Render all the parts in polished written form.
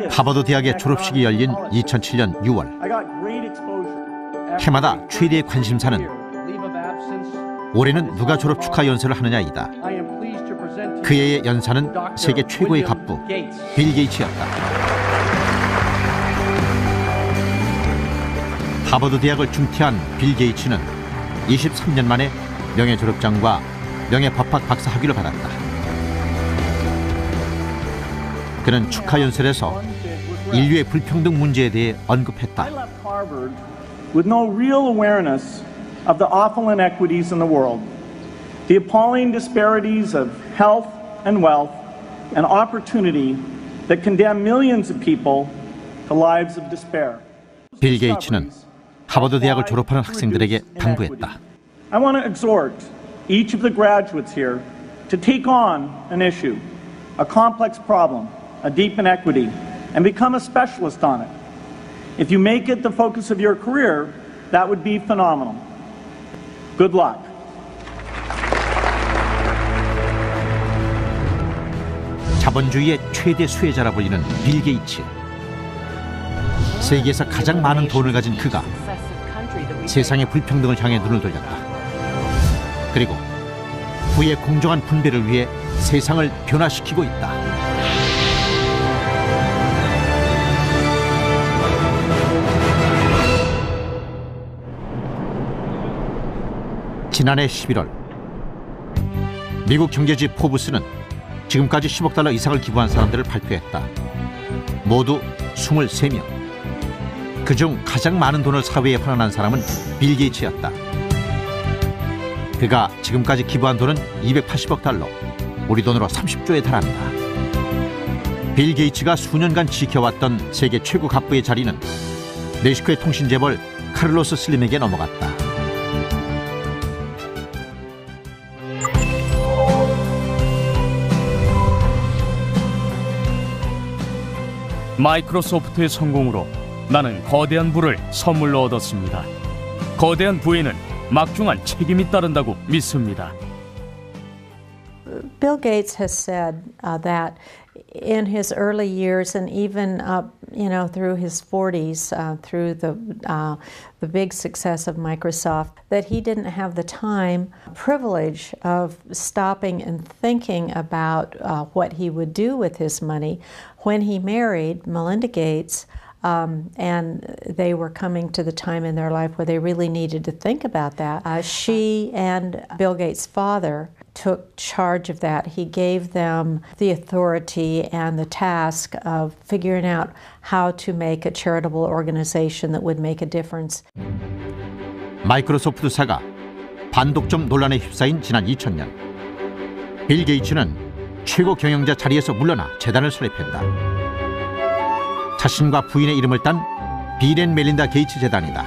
하버드 대학의 졸업식이 열린 2007년 6월. 해마다 최대의 관심사는 올해는 누가 졸업 축하 연설을 하느냐이다. 그 해의 연사는 세계 최고의 갑부 빌 게이츠였다. 하버드 대학을 중퇴한 빌 게이츠는 23년 만에 명예 졸업장과 명예 법학 박사 학위를 받았다. 그는 축하 연설에서 인류의 불평등 문제에 대해 언급했다. With no real awareness of the awful inequities in the world, the appalling disparities of health and wealth and opportunity that condemn millions of people to lives of despair. 빌 게이츠는 하버드 대학을 졸업하는 학생들에게 당부했다. I want to exhort each of the graduates here to take on an issue, a complex problem, a deep inequity, and become a specialist on it. If you make it the focus of your career, that would be phenomenal. Good luck. 자본주의의 최대 수혜자라 불리는 빌 게이츠. 세계에서 가장 많은 돈을 가진 그가 세상의 불평등을 향해 눈을 돌렸다. 그리고 부의 공정한 분배를 위해 세상을 변화시키고 있다. 지난해 11월 미국 경제지 포브스는 지금까지 10억 달러 이상을 기부한 사람들을 발표했다. 모두 23명. 그중 가장 많은 돈을 사회에 환원한 사람은 빌 게이츠였다. 그가 지금까지 기부한 돈은 280억 달러, 우리 돈으로 30조에 달한다. 빌 게이츠가 수년간 지켜왔던 세계 최고 갑부의 자리는 멕시코의 통신재벌 카를로스 슬림에게 넘어갔다. 마이크로소프트의 성공으로 나는 거대한 부를 선물로 얻었습니다. 거대한 부에는 막중한 책임이 따른다고 믿습니다. Bill Gates has said that in his early years and even up, through his 40s, through the big success of Microsoft, that he didn't have the time, privilege of stopping and thinking about what he would do with his money. When he married Melinda Gates, and they were coming to the time in their life where they really needed to think about that. She and Bill Gates' father took charge of that. He gave them the authority and the task of figuring out how to make a charitable organization that would make a difference. 마이크로소프트사가 반독점 논란에 휩싸인 지난 2000년, 빌 게이츠는 최고 경영자 자리에서 물러나 재단을 설립했다. 자신과 부인의 이름을 딴 빌 앤 멜린다 게이츠 재단이다.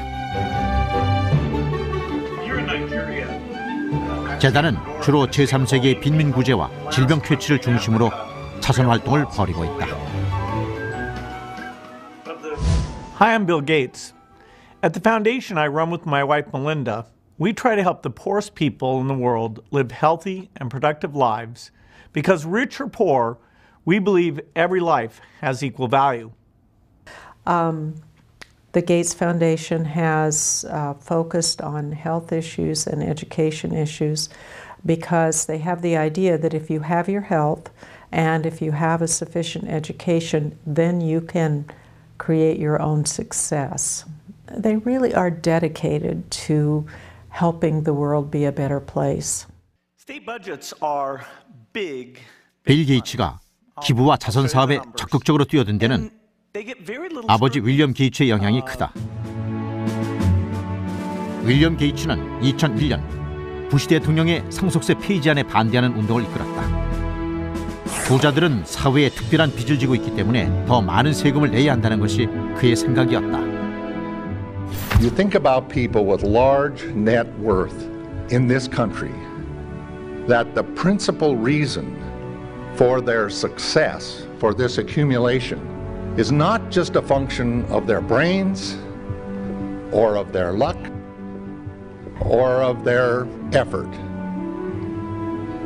재단은 주로 제3세계의 빈민 구제와 질병 퇴치를 중심으로 자선 활동을 벌이고 있다. Hi, I'm Bill Gates. At the foundation I run with my wife Melinda, we try to help the poorest people in the world live healthy and productive lives because rich or poor, we believe every life has equal value. The Gates Foundation has focused on health issues and education issues because they have the idea that if you have your health and if you have a sufficient education, then you can create your own success. They really are dedicated to helping the world be a better place. State budgets are big. 빌 게이츠가 기부와 자선 사업에 적극적으로 뛰어든 데는 아버지 윌리엄 게이츠의 영향이 크다. 윌리엄 게이츠는 2001년 부시 대통령의 상속세 폐지안에 반대하는 운동을 이끌었다. 부자들은 사회에 특별한 빚을 지고 있기 때문에 더 많은 세금을 내야 한다는 것이 그의 생각이었다. You think about people with large net worth in this country, that the principal reason for their success, for this accumulation, is not just a function of their brains or of their luck or of their effort.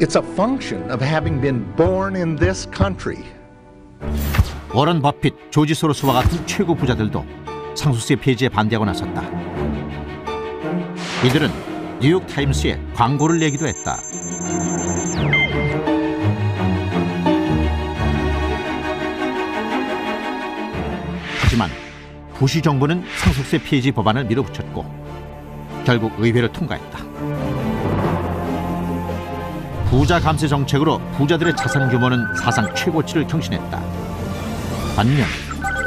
It's a function of having been born in this country. 워런 버핏, 조지 소로스와 같은 최고 부자들도 상속세 폐지에 반대하고 나섰다. 이들은 뉴욕 타임스에 광고를 내기도 했다. 하지만 부시 정부는 상속세 폐지 법안을 밀어붙였고 결국 의회를 통과했다. 부자 감세 정책으로 부자들의 자산 규모는 사상 최고치를 경신했다. 반면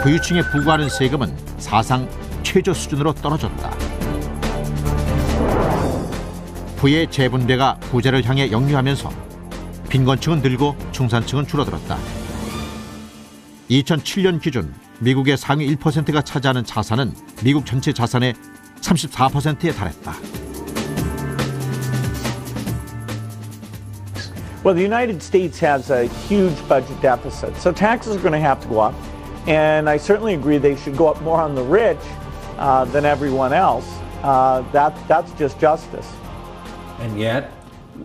부유층에 부과하는 세금은 사상 최저 수준으로 떨어졌다. 부의 재분배가 부자를 향해 역류하면서 빈곤층은 늘고 중산층은 줄어들었다. 2007년 기준 미국의 상위 1%가 차지하는 자산은 미국 전체 자산의 34%에 달했다. Well, the United States has a huge budget deficit, so taxes are going to have to go up. And I certainly agree they should go up more on the rich than everyone else. That's just justice. And yet,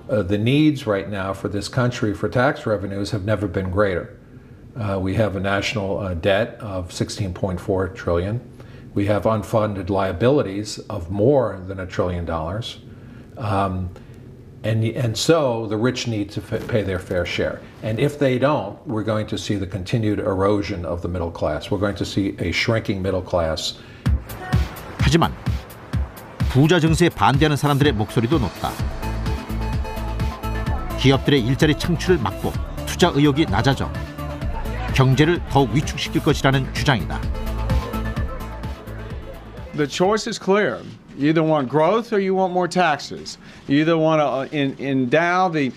the needs right now for this country for tax revenues have never been greater. We have a national debt of $16.4 trillion. We have unfunded liabilities of more than $1 trillion. And so the rich need to pay their fair share. And if they don't, we're going to see the continued erosion of the middle class. We're going to see a shrinking middle class. 하지만 부자 증세에 반대하는 사람들의 목소리도 높다. 기업들의 일자리 창출을 막고 투자 의욕이 낮아져 경제를 더욱 위축시킬 것이라는 주장이다. The choice is clear. You either want growth or you want more taxes. You either want to endow the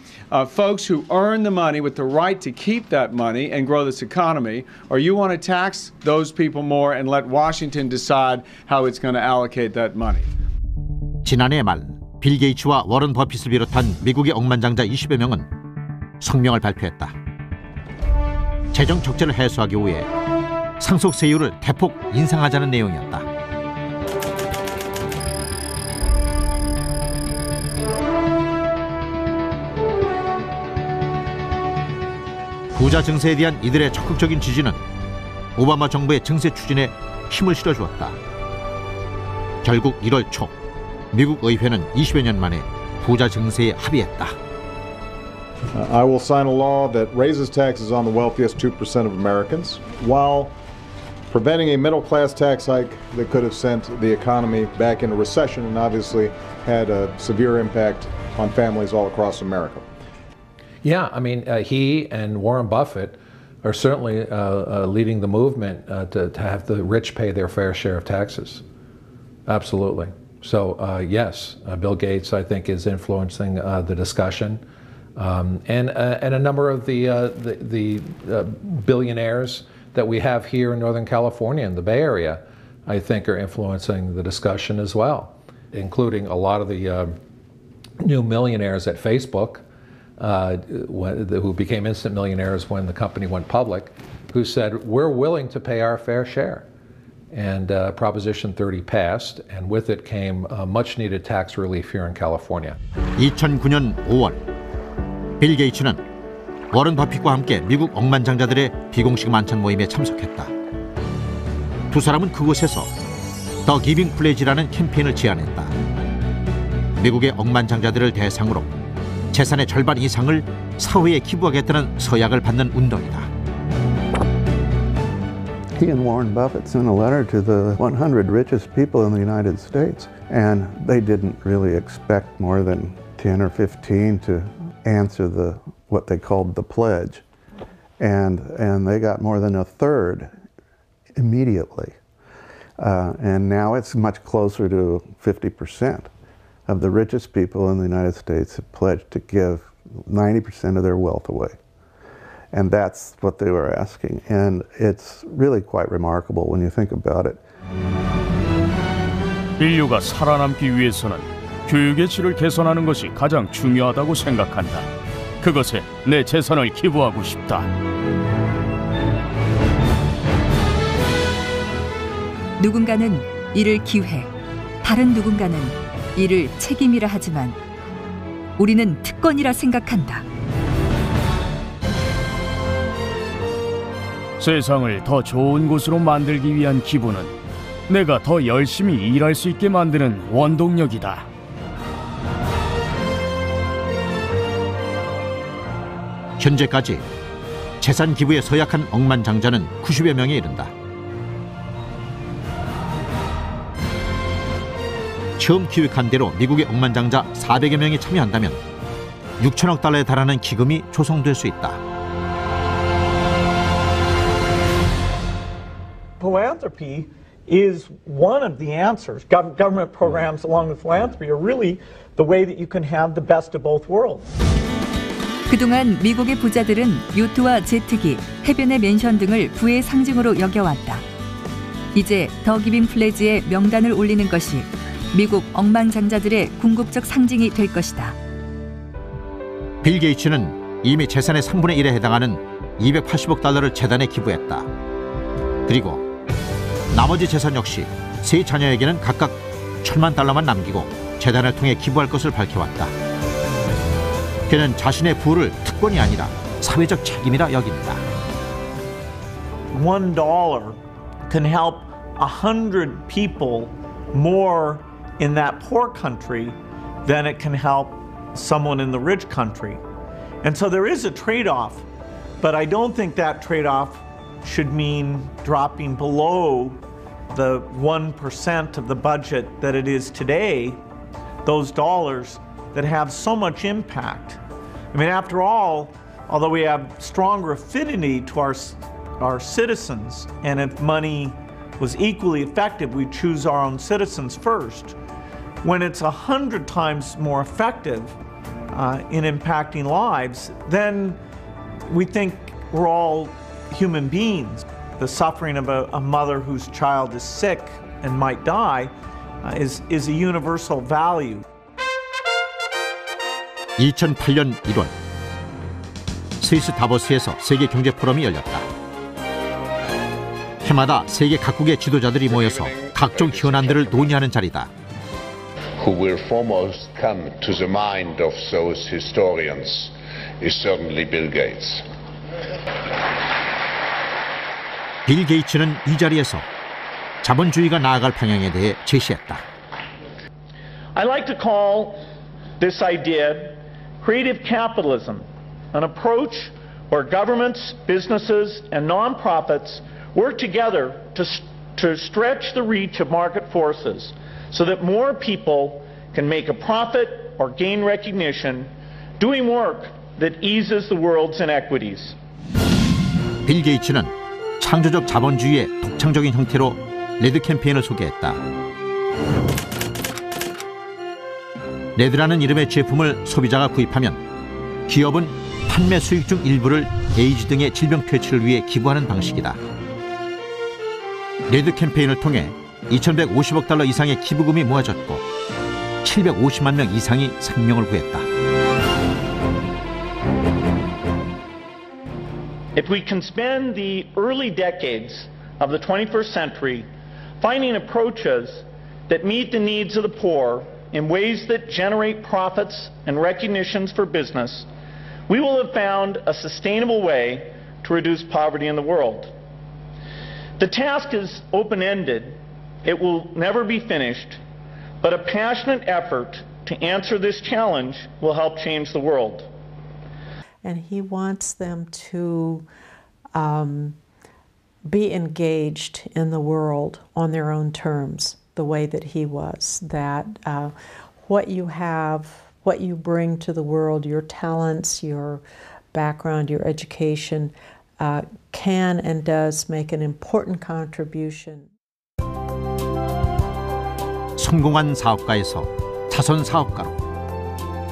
folks who earn the money with the right to keep that money and grow this economy, or you want to tax those people more and let Washington decide how it's going to allocate that money. 지난해 말 빌 게이츠와 워런 버핏을 비롯한 미국의 억만장자 20여 명은 성명을 발표했다. 재정 적자를 해소하기 위해 상속세율을 대폭 인상하자는 내용이었다. 부자 증세에 대한 이들의 적극적인 지지는 오바마 정부의 증세 추진에 힘을 실어주었다. 결국 1월 초 미국 의회는 20여 년 만에 부자 증세에 합의했다. I will sign a law that raises taxes on the wealthiest 2% of Americans while preventing a middle-class tax hike that could have sent the economy back into recession and obviously had a severe impact on families all across America. Yeah, I mean, he and Warren Buffett are certainly leading the movement to have the rich pay their fair share of taxes. Absolutely. So yes, Bill Gates, I think, is influencing the discussion, and a number of the billionaires that we have here in Northern California in the Bay Area, I think, are influencing the discussion as well, including a lot of the new millionaires at Facebook. Who became instant millionaires when the company went public, who said, we're willing to pay our fair share. And Proposition 30 passed, and with it came much needed tax relief here in California. 2009년 5월, 빌 게이츠는 워런 버핏과 함께 미국 억만장자들의 비공식 만찬 모임에 참석했다. 두 사람은 그곳에서 더 기빙 플레지라는 캠페인을 제안했다. 미국의 억만장자들을 대상으로 재산의 절반 이상을 사회에 기부하겠다는 서약을 받는 운동이다. He and Warren Buffett sent a letter to the 100 richest people in the United States, and they didn't really expect more than 10 or 15 to answer what they called the pledge, and they got more than a third immediately, and now it's much closer to 50%. Of the richest people in the United States have pledged to give 90% of their wealth away. And that's what they were asking. And it's really quite remarkable when you think about it. 인류가 살아남기 위해서는 교육의 질을 개선하는 것이 가장 중요하다고 생각한다. 그것에 내 재산을 기부하고 싶다. 누군가는 이를 기회, 다른 누군가는 이를 책임이라 하지만 우리는 특권이라 생각한다. 세상을 더 좋은 곳으로 만들기 위한 기부는 내가 더 열심히 일할 수 있게 만드는 원동력이다. 현재까지 재산 기부에 서약한 억만장자는 90여 명에 이른다. 처음 기획한 대로 미국의 억만장자 400여 명이 참여한다면 6천억 달러에 달하는 기금이 조성될 수 있다. Philanthropy is one of the answers. Government programs along with philanthropy are really the way that you can have the best of both worlds. 그동안 미국의 부자들은 요트와 제트기, 해변의 맨션 등을 부의 상징으로 여겨왔다. 이제 더 기빙 플래지에 명단을 올리는 것이 미국 억만장자들의 궁극적 상징이 될 것이다. 빌 게이츠는 이미 재산의 3분의 1에 해당하는 280억 달러를 재단에 기부했다. 그리고 나머지 재산 역시 세 자녀에게는 각각 1,000만 달러만 남기고 재단을 통해 기부할 것을 밝혀왔다. 그는 자신의 부를 특권이 아니라 사회적 책임이라 여깁니다. $1 can help 100 people more in that poor country than it can help someone in the rich country. And so there is a trade-off, but I don't think that trade-off should mean dropping below the 1% of the budget that it is today, those dollars that have so much impact. I mean, after all, although we have stronger affinity to our citizens, and if money was equally effective, we choose our own citizens first. When it's 100 times more effective in impacting lives, then we think we're all human beings. The suffering of a mother whose child is sick and might die is a universal value. 2008년 1월 스위스 다보스에서 세계 경제 포럼이 열렸다. 해마다 세계 각국의 지도자들이 모여서 각종 현안들을 논의하는 자리다. Who will foremost come to the mind of those historians is certainly Bill Gates. 빌 게이츠는 이 자리에서 자본주의가 나아갈 방향에 대해 제시했다. I like to call this idea creative capitalism, an approach where governments, businesses, and nonprofits work together to stretch the reach of market forces so that more people can make a profit or gain recognition doing work that eases the world's inequities. 빌 게이츠는 창조적 자본주의의 독창적인 형태로 레드 캠페인을 소개했다. 레드라는 이름의 제품을 소비자가 구입하면 기업은 판매 수익 중 일부를 에이즈 등의 질병 퇴치를 위해 기부하는 방식이다. 레드 캠페인을 통해 2,150억 달러 이상의 기부금이 모아졌고 750만 명 이상이 생명을 구했다. If we can spend the early decades of the 21st century finding approaches that meet the needs of the poor in ways that generate profits and recognitions for business, we will have found a sustainable way to reduce poverty in the world. The task is open-ended. It will never be finished, but a passionate effort to answer this challenge will help change the world. And he wants them to be engaged in the world on their own terms, the way that he was, that what you have, what you bring to the world, your talents, your background, your education, can and does make an important contribution. 성공한 사업가에서 자선 사업가로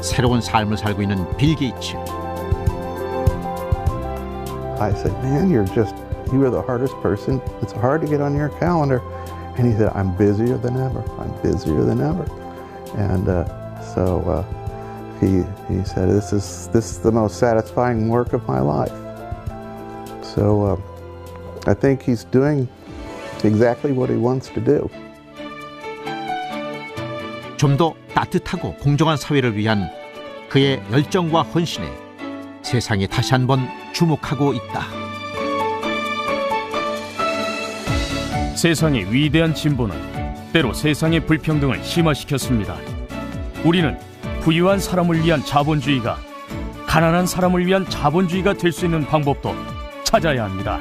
새로운 삶을 살고 있는 빌 게이츠. I said, man, you are the hardest person. It's hard to get on your calendar. And he said, I'm busier than ever. I'm busier than ever. And so he said, this is the most satisfying work of my life. So I think he's doing exactly what he wants to do. 좀 더 따뜻하고 공정한 사회를 위한 그의 열정과 헌신에 세상이 다시 한번 주목하고 있다. 세상의 위대한 진보는 때로 세상의 불평등을 심화시켰습니다. 우리는 부유한 사람을 위한 자본주의가 가난한 사람을 위한 자본주의가 될 수 있는 방법도 찾아야 합니다.